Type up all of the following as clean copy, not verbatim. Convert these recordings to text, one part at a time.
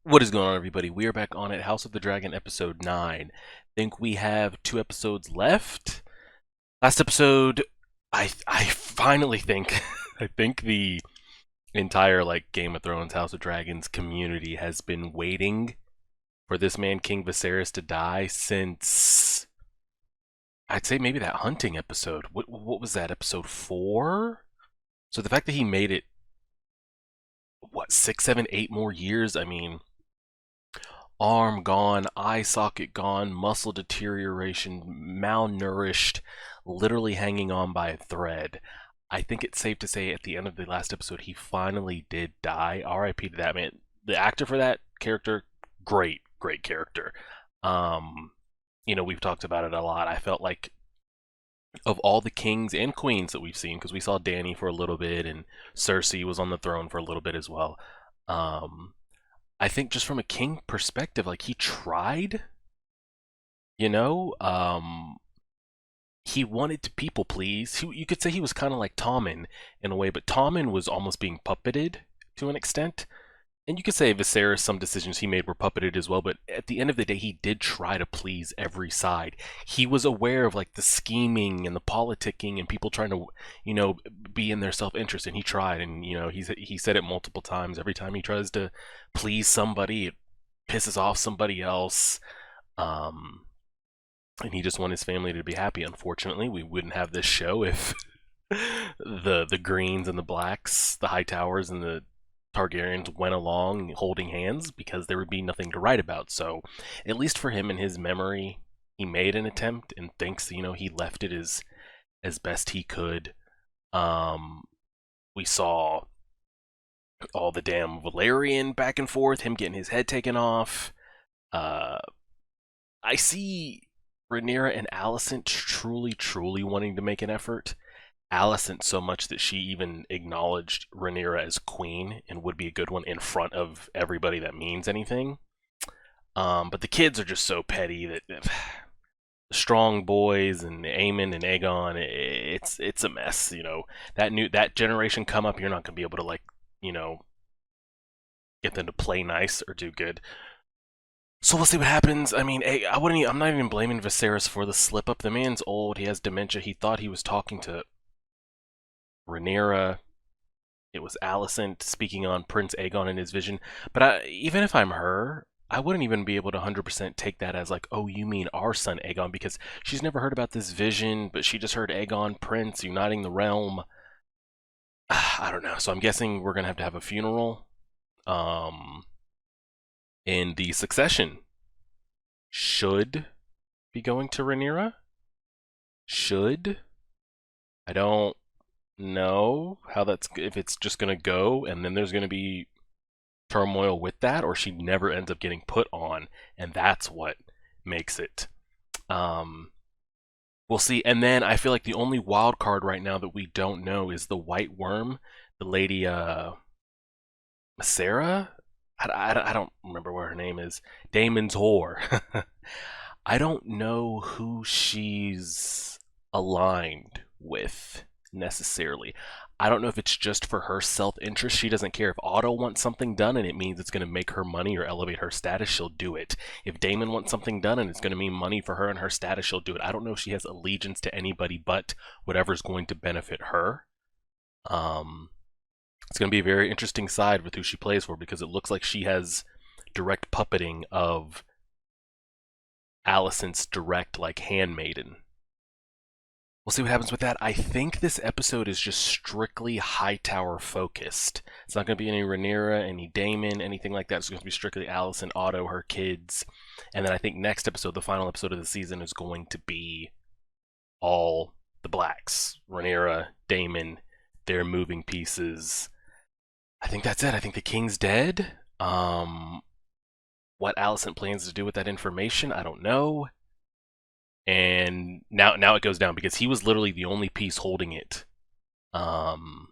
What is going on, everybody? We are back on it. House of the Dragon, episode 9. Think we have 2 episodes left. Last episode, I finally think, I think the entire, like, Game of Thrones, House of Dragons community has been waiting for this man, King Viserys, to die since, I'd say maybe that hunting episode. What was that, episode 4? So the fact that he made it, what, 6, 7, 8 more years? I mean, arm gone, eye socket gone, muscle deterioration, malnourished, literally hanging on by a thread. I think it's safe to say at the end of the last episode, he finally did die. RIP to that man. The actor for that character, great, great character. Um, we've talked about it a lot. I felt like of all the kings and queens that we've seen, because we saw Dany for a little bit and Cersei was on the throne for a little bit as well. Um, I think just from a king perspective, like he tried, you know, he wanted to people please. You could say he was kind of like Tommen in a way, but Tommen was almost being puppeted to an extent. And you could say Viserys, some decisions he made were puppeted as well, but at the end of the day, he did try to please every side. He was aware of like the scheming and the politicking and people trying to, be in their self-interest, and he tried. And he said it multiple times. Every time he tries to please somebody, it pisses off somebody else. Um, and he just wanted his family to be happy. Unfortunately, we wouldn't have this show if the Greens and the Blacks, the Hightowers and the Targaryens went along holding hands, because there would be nothing to write about. So, at least for him in his memory, he made an attempt and thinks, he left it as best he could. Um, we saw all the damn Valerian back and forth, him getting his head taken off. Uh, I see Rhaenyra and Alicent truly, truly wanting to make an effort. Alicent so much that she even acknowledged Rhaenyra as queen and would be a good one in front of everybody that means anything. But the kids are just so petty that the strong boys and Aemon and Aegon, it's a mess. That generation come up, you're not gonna be able to get them to play nice or do good. So we'll see what happens. I mean, I'm not even blaming Viserys for the slip up. The man's old. He has dementia. He thought he was talking to Rhaenyra. It was Alicent speaking on Prince Aegon in his vision. But even if I'm her, I wouldn't even be able to 100% take that as like, oh, you mean our son Aegon, because she's never heard about this vision, but she just heard Aegon, Prince, uniting the realm. I don't know. So I'm guessing we're going to have a funeral. And the succession should be going to Rhaenyra. Should. I don't know how that's, if it's just going to go and then there's going to be turmoil with that, or she never ends up getting put on, and that's what makes it. Um, we'll see. And then I feel like the only wild card right now that we don't know is the White Worm, the lady Sarah. I don't remember what her name is. Damon's whore. I don't know who she's aligned with necessarily. I don't know if it's just for her self-interest. She doesn't care if Otto wants something done and it means it's going to make her money or elevate her status, she'll do it. If Daemon wants something done and it's going to mean money for her and her status, she'll do it. I don't know if she has allegiance to anybody but whatever's going to benefit her. Um, it's going to be a very interesting side with who she plays for, because it looks like she has direct puppeting of Alicent's direct, like, handmaiden. We'll see what happens with that. I think this episode is just strictly Hightower focused. It's not going to be any Rhaenyra, any Daemon, anything like that. It's going to be strictly Alicent, Otto, her kids. And then I think next episode, the final episode of the season, is going to be all the Blacks. Rhaenyra, Daemon, their moving pieces. I think that's it. I think the king's dead. What Alicent plans to do with that information, I don't know. And now it goes down, because he was literally the only piece holding it, um,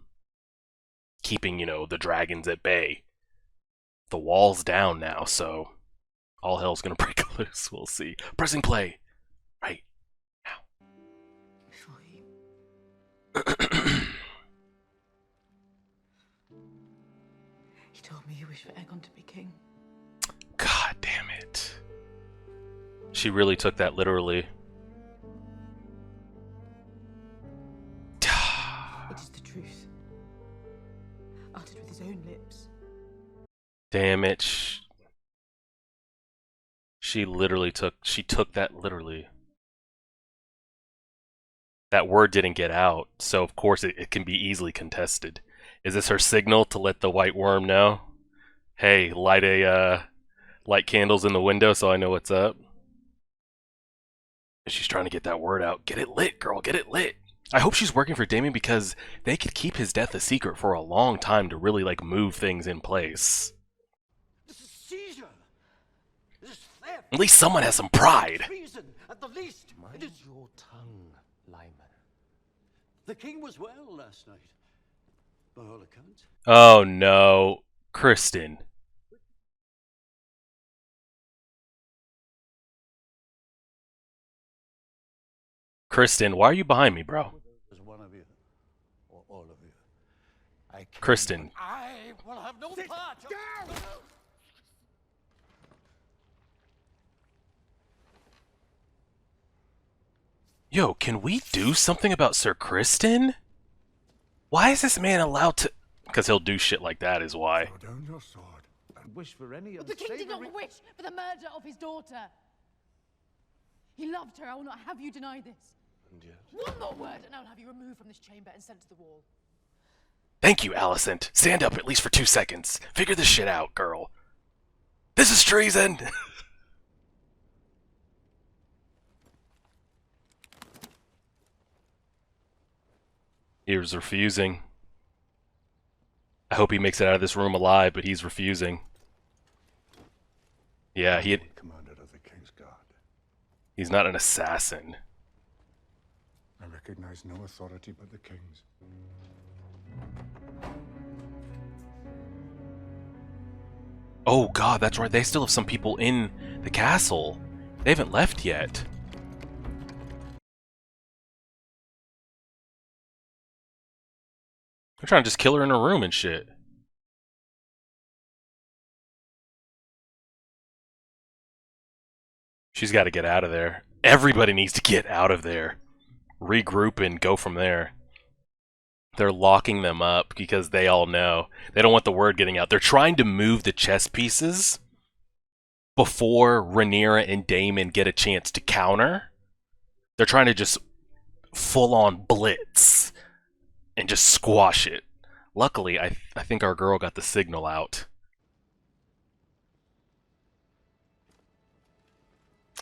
keeping the dragons at bay. The wall's down now, so all hell's gonna break loose. We'll see. Pressing play right Before he, now. he told me he wished for Aegon to be king. it. She really took that literally. It is the truth, uttered with his own lips. Damn it. She took that literally. That word didn't get out, so of course it can be easily contested. Is this her signal to let the white worm know? Hey, light candles in the window so I know what's up. She's trying to get that word out. Get it lit, girl, get it lit. I hope she's working for Daemon because they could keep his death a secret for a long time to really like move things in place. This is seizure. This is theft. At least someone has some pride. Treason, at the least. Mind your tongue, Lyman. The king was well last night, by all accounts. Oh no, Kristen. Kristen, why are you behind me, bro? As one of you, or all of you. I Kristen. I will have no part. Down! Yo, can we do something about Sir Kristen? Why is this man allowed to... Because he'll do shit like that is why. Throw down your sword and wish for any But the king did not wish for the murder of his daughter. He loved her. I will not have you deny this. And yet, One more word, and I'll have you removed from this chamber and sent to the wall. Thank you, Alicent. Stand up at least for 2 seconds. Figure this shit out, girl. This is treason! He was refusing. I hope he makes it out of this room alive, but he's refusing. Yeah, commander of the King's Guard. he's not an assassin. I recognize no authority but the King's. Oh god, that's right, they still have some people in the castle. They haven't left yet. They're trying to just kill her in her room and shit. She's got to get out of there. Everybody needs to get out of there. Regroup and go from there. They're locking them up because they all know. They don't want the word getting out. They're trying to move the chess pieces before Rhaenyra and Daemon get a chance to counter. They're trying to just full-on blitz and just squash it. Luckily, I think our girl got the signal out.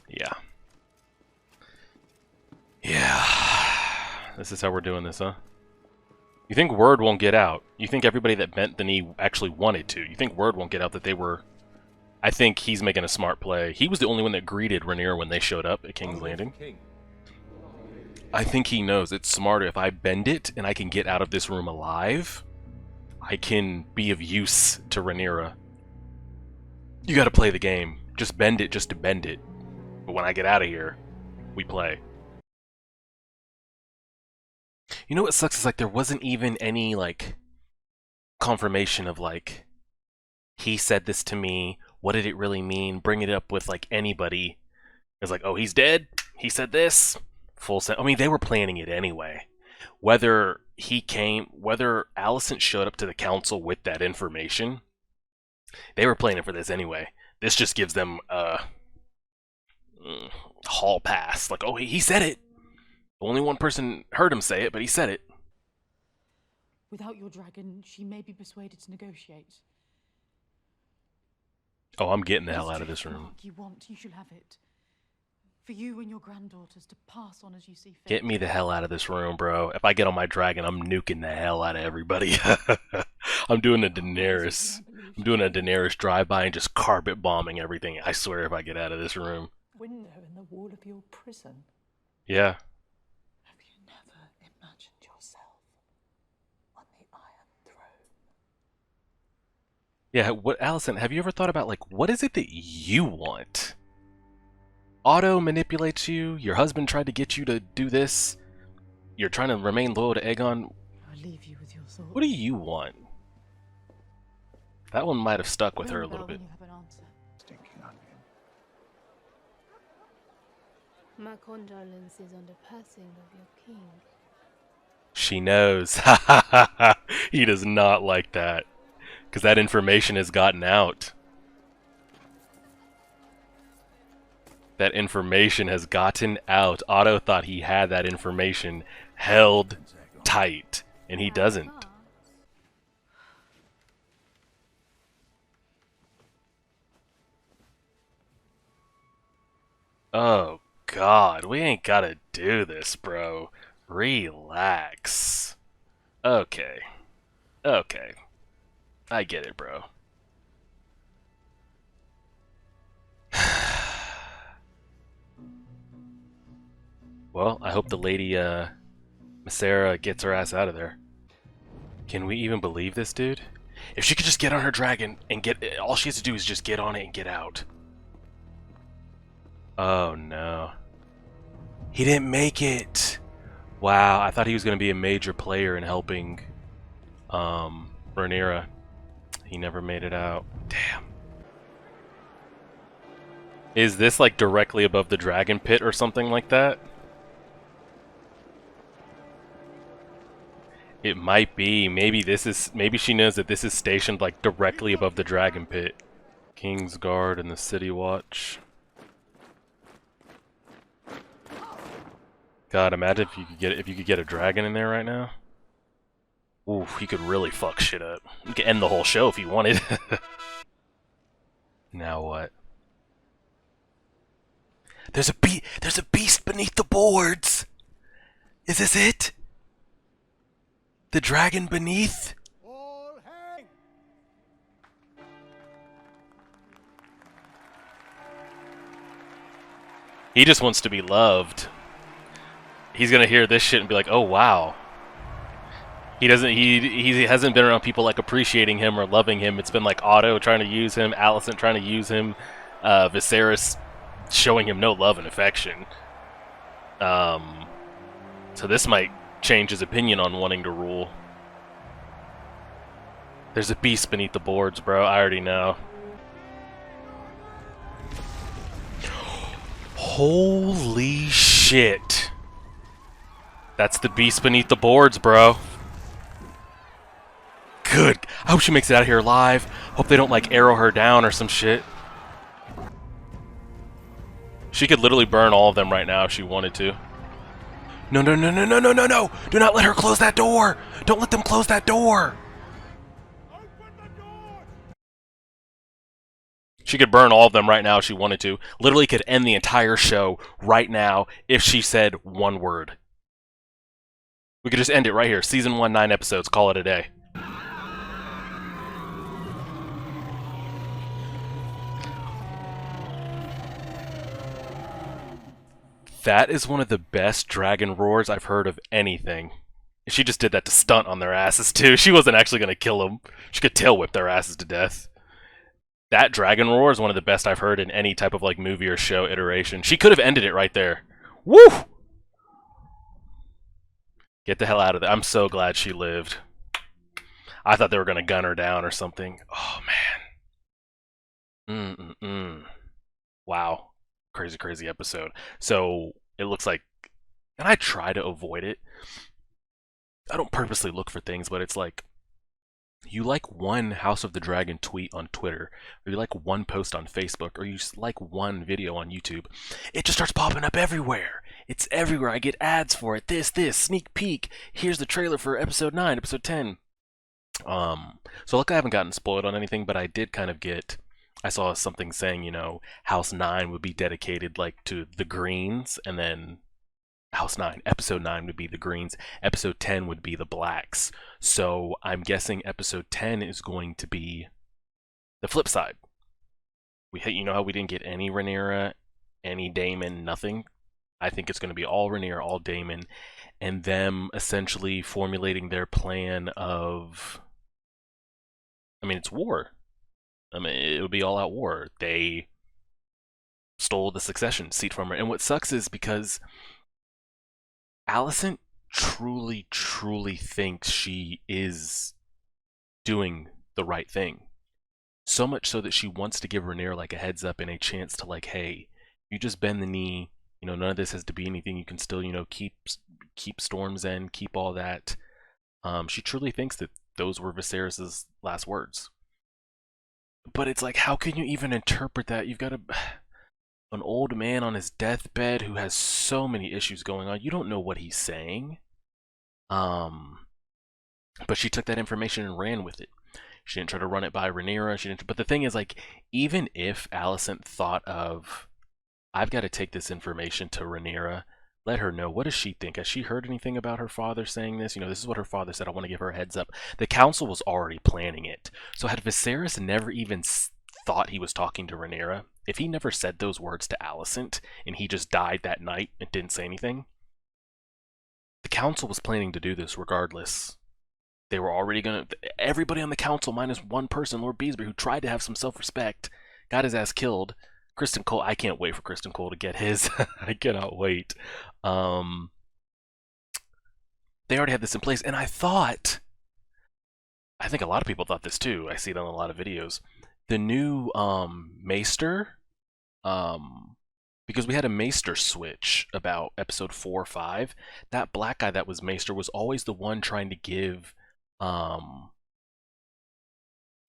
Yeah. Yeah. This is how we're doing this, huh? You think word won't get out? You think everybody that bent the knee actually wanted to? You think word won't get out that they were... I think he's making a smart play. He was the only one that greeted Rhaenyra when they showed up at King's Landing. I think he knows it's smarter if I bend it and I can get out of this room alive. I can be of use to Rhaenyra. You gotta play the game. Just bend it just to bend it. But when I get out of here, we play. You know what sucks is like there wasn't even any like confirmation of like he said this to me, what did it really mean? Bring it up with like anybody. It's like, oh, he's dead. He said this. Full set. I mean, they were planning it anyway. Whether Alicent showed up to the council with that information, they were planning for this anyway. This just gives them a hall pass. Like, oh, he said it. Only one person heard him say it, but he said it. Without your dragon, she may be persuaded to negotiate. Oh, I'm getting the hell out of this room. Mark you want, you shall have it. For you and your granddaughters to pass on as you see fit. Get me the hell out of this room, bro. If I get on my dragon, I'm nuking the hell out of everybody. I'm doing a Daenerys. I'm doing a Daenerys drive-by and just carpet bombing everything. I swear if I get out of this room. Window in the wall of your prison. Yeah. Have you never imagined yourself on the Iron Throne? Yeah, Alicent, have you ever thought about, like, what is it that you want? Otto manipulates you, your husband tried to get you to do this, you're trying to remain loyal to Aegon. I'll leave you with your thoughts. What do you want? That one might have stuck with her a little bit. When you have an answer. Stinking onion. My condolences on the passing of your king. She knows. He does not like that. Because that information has gotten out. That information has gotten out. Otto thought he had that information held tight, and he doesn't. Oh God, we ain't gotta do this, bro. Relax. Okay. Okay. I get it, bro. Well, I hope the lady, Masera gets her ass out of there. Can we even believe this, dude? If she could just get on her dragon and get... All she has to do is just get on it and get out. Oh, no. He didn't make it! Wow, I thought he was going to be a major player in helping, Rhaenyra. He never made it out. Damn. Is this, like, directly above the dragon pit or something like that? It might be. Maybe this is. Maybe she knows that this is stationed like directly above the dragon pit. King's Guard and the City Watch. God, imagine if you could get a dragon in there right now. Ooh, he could really fuck shit up. You could end the whole show if you wanted. Now what? There's a beast beneath the boards. Is this it? The dragon beneath? All hang! He just wants to be loved. He's gonna hear this shit and be like, "Oh wow." He hasn't been around people like appreciating him or loving him. It's been like Otto trying to use him, Alicent trying to use him, Viserys showing him no love and affection. So this might change his opinion on wanting to rule. There's a beast beneath the boards, bro. I already know. Holy shit. That's the beast beneath the boards, bro. Good. I hope she makes it out of here alive. Hope they don't, like, arrow her down or some shit. She could literally burn all of them right now if she wanted to. No, no, no, no, no, no, no, no! Do not let her close that door! Don't let them close that door! She could burn all of them right now if she wanted to. Literally could end the entire show right now if she said one word. We could just end it right here. Season 1, 9 episodes. Call it a day. That is one of the best dragon roars I've heard of anything. She just did that to stunt on their asses too. She wasn't actually going to kill them. She could tail whip their asses to death. That dragon roar is one of the best I've heard in any type of like movie or show iteration. She could have ended it right there. Woo! Get the hell out of there. I'm so glad she lived. I thought they were going to gun her down or something. Oh, man. Wow. Crazy, crazy episode. So, it looks like... And I try to avoid it. I don't purposely look for things, but it's like... You like one House of the Dragon tweet on Twitter, or you like one post on Facebook, or you like one video on YouTube, it just starts popping up everywhere. It's everywhere. I get ads for it. This, sneak peek. Here's the trailer for episode 9, episode 10. So look, I haven't gotten spoiled on anything, but I did kind of get... I saw something saying, you know, House 9 would be dedicated, like, to the Greens, and then House 9, Episode 9 would be the Greens, Episode 10 would be the Blacks. So I'm guessing Episode 10 is going to be the flip side. You know how we didn't get any Rhaenyra, any Daemon, nothing? I think it's going to be all Rhaenyra, all Daemon, and them essentially formulating their plan of... I mean, it's war. I mean, it would be all-out war. They stole the succession seat from her. And what sucks is because Alicent truly, truly thinks she is doing the right thing. So much so that she wants to give Rhaenyra like a heads up and a chance to like, hey, you just bend the knee, None of this has to be anything. You can still, keep Storm's End, keep all that. She truly thinks that those were Viserys' last words. But it's like, how can you even interpret that? You've got an old man on his deathbed who has so many issues going on. You don't know what he's saying. But she took that information and ran with it. She didn't try to run it by Rhaenyra. She didn't. But the thing is, like, even if Alicent thought of, I've got to take this information to Rhaenyra, let her know. What does she think? Has she heard anything about her father saying this? This is what her father said. I want to give her a heads up. The council was already planning it. So had Viserys never even thought he was talking to Rhaenyra, if he never said those words to Alicent and he just died that night and didn't say anything, the council was planning to do this regardless. They were already gonna. Everybody on the council, minus one person, Lord Beesbury, who tried to have some self-respect, got his ass killed. Kristen Cole, I can't wait for Kristen Cole to get his. I cannot wait. They already had this in place, and I think a lot of people thought this too. I see it on a lot of videos. The new Maester, because we had a Maester switch about episode 4 or 5. That black guy that was Maester was always the one trying to give the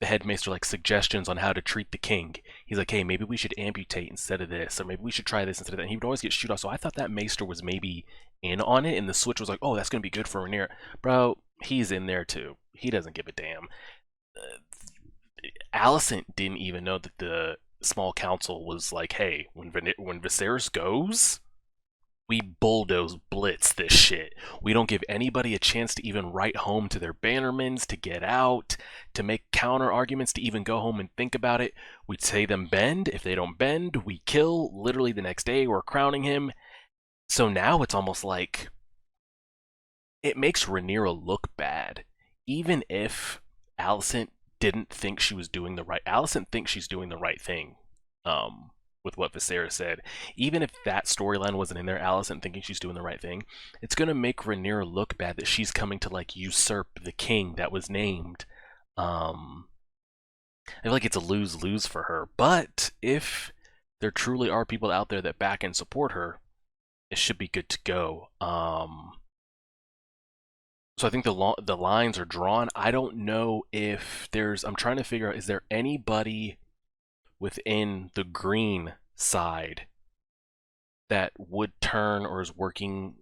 headmaster like suggestions on how to treat the king. He's like, hey, maybe we should amputate instead of this, or maybe we should try this instead of that. And he would always get shoot off. So I thought that Maester was maybe in on it, and the switch was like, oh, that's gonna be good for Rhaenyra. Bro, he's in there too. He doesn't give a damn. Alicent didn't even know that the small council was like, hey, when Viserys goes, we bulldoze blitz this shit. We don't give anybody a chance to even write home to their bannermans, to get out, to make counter arguments, to even go home and think about it. We say them bend. If they don't bend, we kill. Literally the next day, we're crowning him. So now it's almost like it makes Rhaenyra look bad. Even if Alicent didn't think she was doing the right... Alicent thinks she's doing the right thing. With what Viserys said. Even if that storyline wasn't in there, Alicent thinking she's doing the right thing, it's gonna make Rhaenyra look bad that she's coming to like usurp the king that was named. I feel like it's a lose-lose for her. But if there truly are people out there that back and support her, it should be good to go. So I think the lines are drawn. I don't know if there's... I'm trying to figure out, is there anybody within the green side that would turn or is working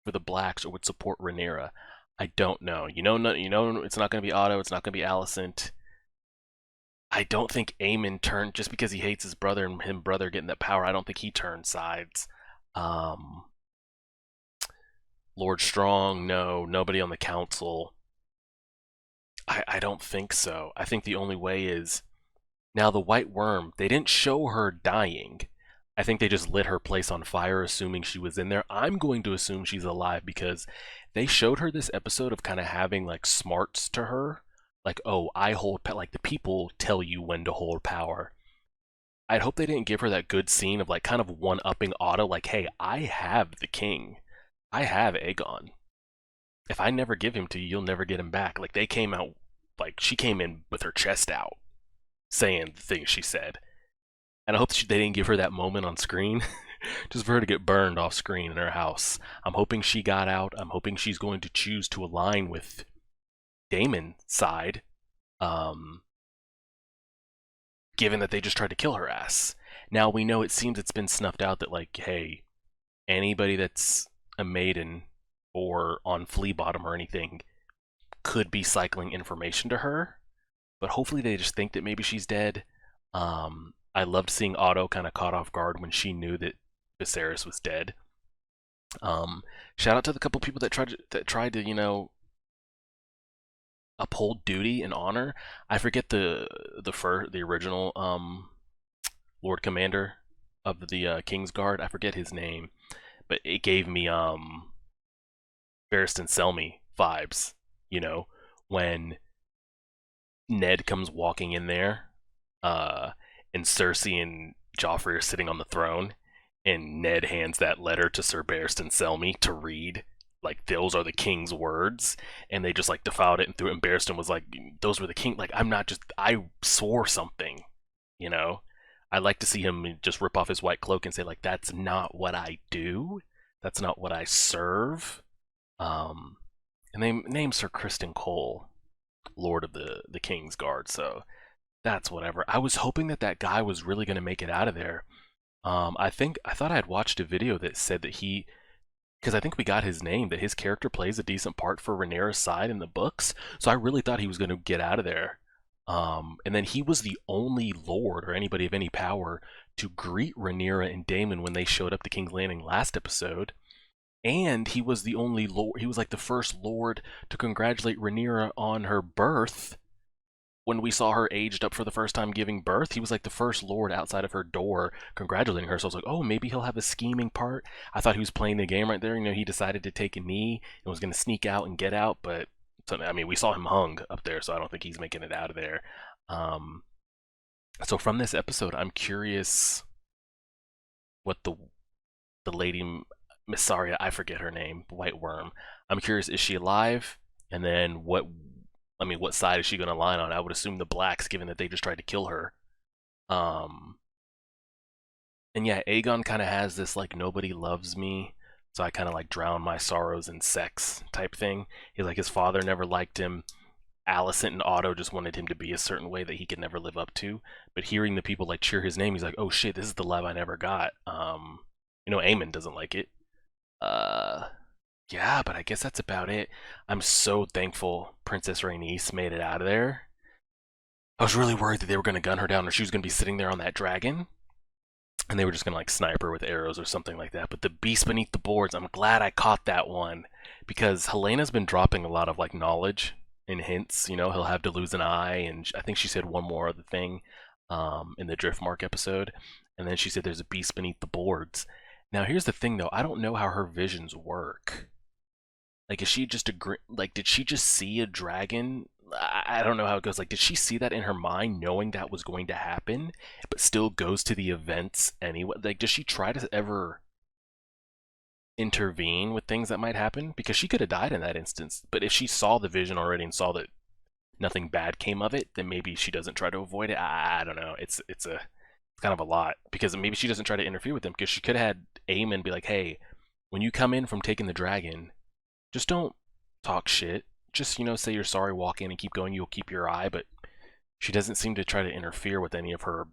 for the blacks or would support Rhaenyra? I don't know. It's not going to be Otto. It's not going to be Alicent. I don't think Aemon turned just because he hates his brother and him brother getting that power. I don't think he turned sides. Lord Strong, no. Nobody on the council. I don't think so. I think the only way is... Now, the White Worm, they didn't show her dying. I think they just lit her place on fire, assuming she was in there. I'm going to assume she's alive because they showed her this episode of kind of having, like, smarts to her. Like, oh, I hold power. Like, the people tell you when to hold power. I'd hope they didn't give her that good scene of, like, kind of one-upping Otto. Like, hey, I have the king. I have Aegon. If I never give him to you, you'll never get him back. Like, they came out, like, she came in with her chest out, saying the things she said. And I hope they didn't give her that moment on screen just for her to get burned off screen in her house. I'm hoping she got out. I'm hoping she's going to choose to align with Daemon's side, given that they just tried to kill her ass. Now we know it seems it's been snuffed out that, like, hey, anybody that's a maiden or on Flea Bottom or anything could be cycling information to her. But hopefully they just think that maybe she's dead. I loved seeing Otto kind of caught off guard when she knew that Viserys was dead. Shout out to the couple people that tried to uphold duty and honor. I forget the original Lord Commander of the Kingsguard. I forget his name, but it gave me Barristan Selmy vibes. When Ned comes walking in there, and Cersei and Joffrey are sitting on the throne, and Ned hands that letter to Sir Barristan Selmy to read, like, those are the king's words, and they just, like, defiled it and threw it, and Barristan was like, those were the king, like, I swore something, I like to see him just rip off his white cloak and say like, "That's not what I do. That's not what I serve." And they named Sir Criston Cole Lord of the King's Guard, so that's whatever. I was hoping that that guy was really going to make it out of there. I thought I had watched a video that said that because I think we got his name, that his character plays a decent part for Rhaenyra's side in the books. So I really thought he was going to get out of there. And then he was the only lord or anybody of any power to greet Rhaenyra and Daemon when they showed up to King's Landing last episode. And he was the only lord, he was like the first lord to congratulate Rhaenyra on her birth. When we saw her aged up for the first time giving birth, he was like the first lord outside of her door congratulating her. So I was like, oh, maybe he'll have a scheming part. I thought he was playing the game right there. You know, he decided to take a knee and was going to sneak out and get out. But, I mean, we saw him hung up there, so I don't think he's making it out of there. So from this episode, I'm curious what the lady, Missaria, I forget her name, White Worm. I'm curious, is she alive? And then what side is she going to line on? I would assume the Blacks, given that they just tried to kill her. And yeah, Aegon kind of has this, like, nobody loves me, so I kind of, like, drown my sorrows in sex type thing. He's like, his father never liked him. Alicent and Otto just wanted him to be a certain way that he could never live up to. But hearing the people, like, cheer his name, he's like, oh shit, this is the love I never got. You know, Aemon doesn't like it. Yeah, but I guess that's about it. I'm so thankful Princess Rhaenys made it out of there. I was really worried that they were going to gun her down or she was going to be sitting there on that dragon. And they were just going to like snipe her with arrows or something like that. But the beast beneath the boards, I'm glad I caught that one. Because Helena's been dropping a lot of like knowledge and hints. You know, he'll have to lose an eye. And I think she said one more other thing in the Driftmark episode. And then she said there's a beast beneath the boards. Now here's the thing though, I don't know how her visions work. Like, is she just did she just see a dragon? I don't know how it goes. Like, did she see that in her mind, knowing that was going to happen, but still goes to the events anyway? Like, does she try to ever intervene with things that might happen? Because she could have died in that instance. But if she saw the vision already and saw that nothing bad came of it, then maybe she doesn't try to avoid it. I don't know. It's kind of a lot, because maybe she doesn't try to interfere with them, because she could have had Aemon be like, hey, when you come in from taking the dragon, just don't talk shit. Just, you know, say you're sorry, walk in and keep going. You'll keep your eye. But she doesn't seem to try to interfere with any of her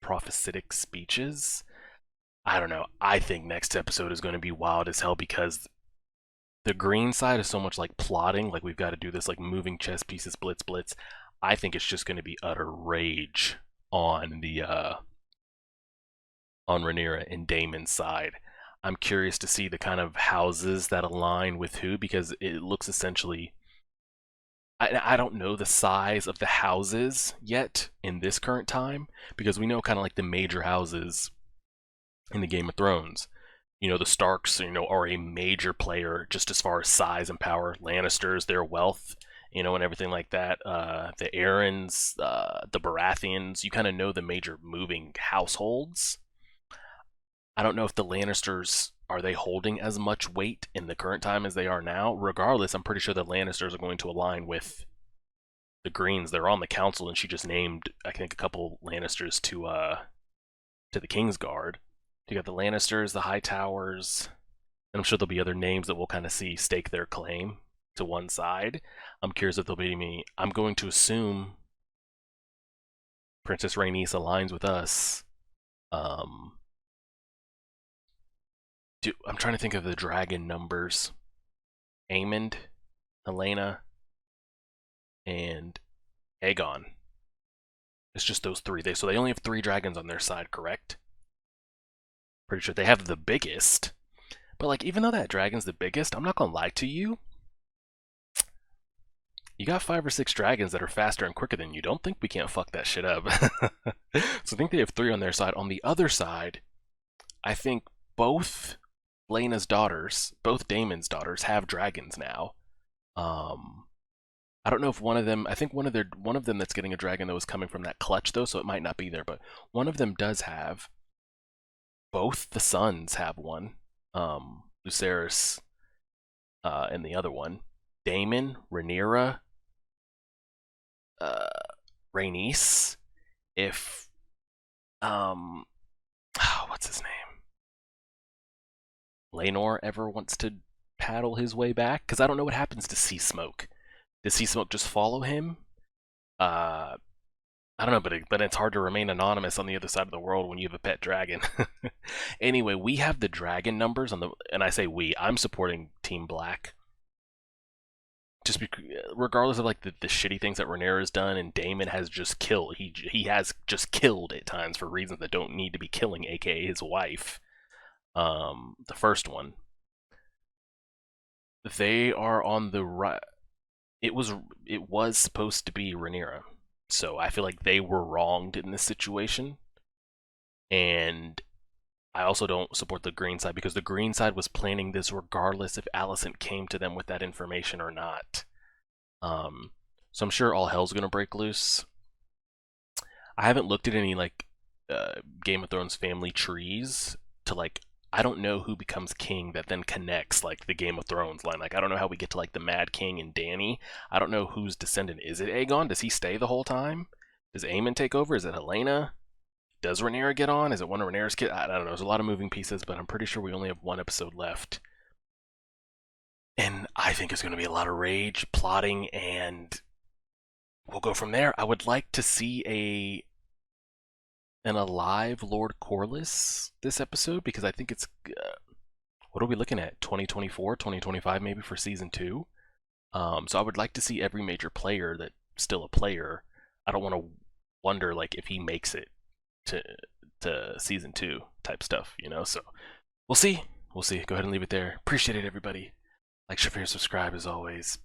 prophetic speeches. I don't know. I think next episode is going to be wild as hell, because the green side is so much like plotting. Like, we've got to do this like moving chess pieces, blitz, blitz. I think it's just going to be utter rage on the on Rhaenyra and Daemon's side. I'm curious to see the kind of houses that align with who, because it looks essentially... I don't know the size of the houses yet in this current time, because we know kind of like the major houses in the Game of Thrones. You know, the Starks, you know, are a major player just as far as size and power. Lannisters, their wealth, you know, and everything like that. The Aarons, the Baratheons, you kind of know the major moving households. I don't know if the Lannisters, are they holding as much weight in the current time as they are now? Regardless, I'm pretty sure the Lannisters are going to align with the Greens. They're on the council, and she just named, I think, a couple Lannisters to the King's Guard. You got the Lannisters, the Hightowers, and I'm sure there'll be other names that we'll kind of see stake their claim to one side. I'm curious if there'll be any. I'm going to assume Princess Rhaenys aligns with us. I'm trying to think of the dragon numbers. Aemond, Helena, and Aegon. It's just those three. So they only have 3 dragons on their side, correct? Pretty sure they have the biggest. But like, even though that dragon's the biggest, I'm not gonna lie to you. You got 5 or 6 dragons that are faster and quicker than you. Don't think we can't fuck that shit up. So I think they have 3 on their side. On the other side, I think both Laena's daughters, both Daemon's daughters, have dragons now. I don't know if one of them, I think one of them that's getting a dragon though is coming from that clutch though, so it might not be there, but one of them does have. Both the sons have one. Viserys and the other one. Daemon, Rhaenyra, Rhaenys. If what's his name? Laenor ever wants to paddle his way back? Because I don't know what happens to Sea Smoke. Does Sea Smoke just follow him? I don't know, but it's hard to remain anonymous on the other side of the world when you have a pet dragon. Anyway, we have the dragon numbers on the, and I say we. I'm supporting Team Black. Just regardless of like the shitty things that Rhaenyra has done, and Daemon has just killed. He has just killed at times for reasons that don't need to be killing, aka his wife. The first one. They are on the right. It was supposed to be Rhaenyra. So I feel like they were wronged in this situation. And I also don't support the green side because the green side was planning this regardless if Alicent came to them with that information or not. So I'm sure all hell's gonna break loose. I haven't looked at any like Game of Thrones family trees to like I don't know who becomes king that then connects like the Game of Thrones line. Like I don't know how we get to like the Mad King and Dany. I don't know whose descendant is it. Aegon? Does he stay the whole time? Does Aemon take over? Is it Helena? Does Rhaenyra get on? Is it one of Rhaenyra's kids? I don't know. There's a lot of moving pieces, but I'm pretty sure we only have one episode left. And I think it's going to be a lot of rage, plotting, and we'll go from there. I would like to see an alive Lord Corlys this episode because I think it's what are we looking at, 2024 2025 maybe for season 2. So I would like to see every major player that's still a player. I don't want to wonder like if he makes it to season 2 type stuff, you know. So we'll see. Go ahead and leave it there. Appreciate it, everybody. Like, share, subscribe as always.